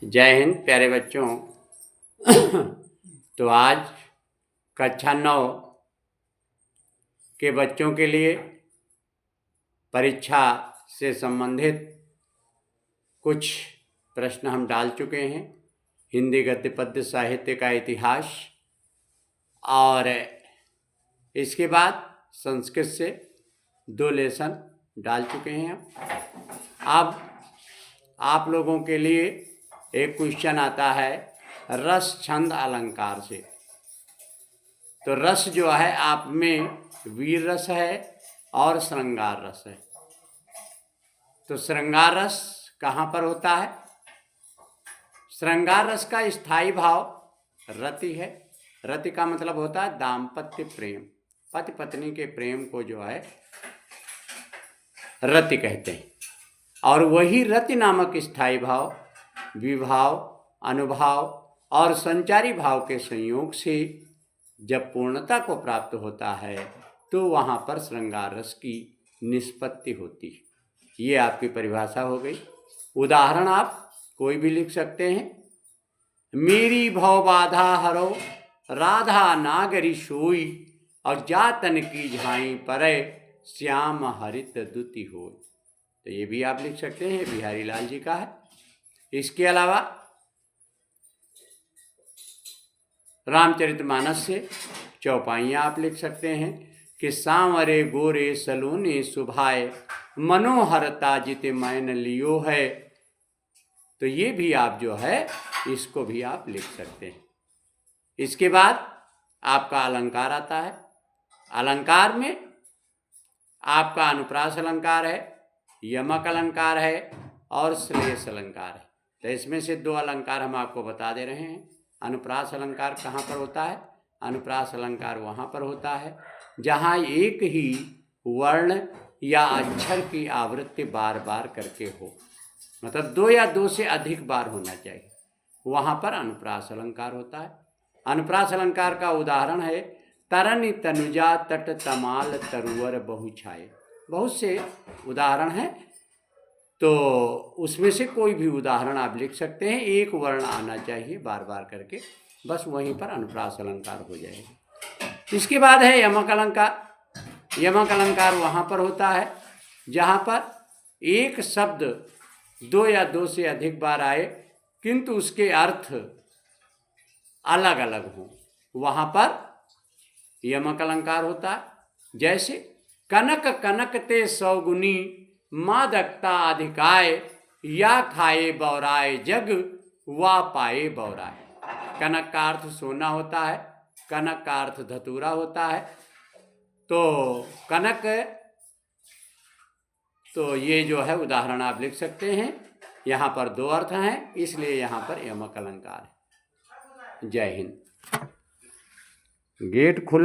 जय हिंद प्यारे बच्चों। तो आज कक्षा 9 के बच्चों के लिए परीक्षा से संबंधित कुछ प्रश्न हम डाल चुके हैं। हिंदी गद्य पद्य साहित्य का इतिहास और इसके बाद संस्कृत से 2 लेसन डाल चुके हैं। अब आप लोगों के लिए एक क्वेश्चन आता है रस छंद अलंकार से। तो रस जो है आप में वीर रस है और श्रृंगार रस है। तो श्रृंगार रस कहाँ पर होता है? श्रृंगार रस का स्थायी भाव रति है। रति का मतलब होता है दाम्पत्य प्रेम, पति पत्नी के प्रेम को जो है रति कहते हैं। और वही रति नामक स्थायी भाव विभाव, अनुभाव और संचारी भाव के संयोग से जब पूर्णता को प्राप्त होता है तो वहाँ पर श्रृंगार रस की निष्पत्ति होती है। ये आपकी परिभाषा हो गई। उदाहरण आप कोई भी लिख सकते हैं। मेरी भव बाधा हरो राधा नागरी सोई, और जातन की झाई परे श्याम हरित दुति हो। तो ये भी आप लिख सकते हैं, बिहारी लाल जी का है। इसके अलावा रामचरितमानस से चौपाइयाँ आप लिख सकते हैं कि सांवरे गोरे सलोने सुभाए, मनोहरता जिते मैन लियो है। तो ये भी आप जो है इसको भी आप लिख सकते हैं। इसके बाद आपका अलंकार आता है। अलंकार में आपका अनुप्रास अलंकार है, यमक अलंकार है और श्लेष अलंकार है। तो इसमें से 2 अलंकार हम आपको बता दे रहे हैं। अनुप्रास अलंकार कहाँ पर होता है? अनुप्रास अलंकार वहाँ पर होता है जहाँ एक ही वर्ण या अक्षर की आवृत्ति बार बार करके हो, मतलब 2 या 2 से अधिक बार होना चाहिए, वहाँ पर अनुप्रास अलंकार होता है। अनुप्रास अलंकार का उदाहरण है तरनि तनुजा तट तमाल तरुवर बहु छाए। बहुत से उदाहरण हैं, तो उसमें से कोई भी उदाहरण आप लिख सकते हैं। एक वर्ण आना चाहिए बार बार करके, बस वहीं पर अनुप्रास अलंकार हो जाएगा। इसके बाद है यमक अलंकार। यमक अलंकार वहाँ पर होता है जहाँ पर एक शब्द 2 या 2 से अधिक बार आए किंतु उसके अर्थ अलग अलग हों, वहाँ पर यमक अलंकार होता है। जैसे कनक कनक ते सौगुनी मादकता अधिकाय, या खाए बौराए जग वा पाए बौराए। कनक का अर्थ सोना होता है, कनक का अर्थ धतूरा होता है। तो कनक, तो ये जो है उदाहरण आप लिख सकते हैं। यहाँ पर 2 अर्थ हैं, इसलिए यहाँ पर यमक अलंकार है। जय हिंद। गेट खुला।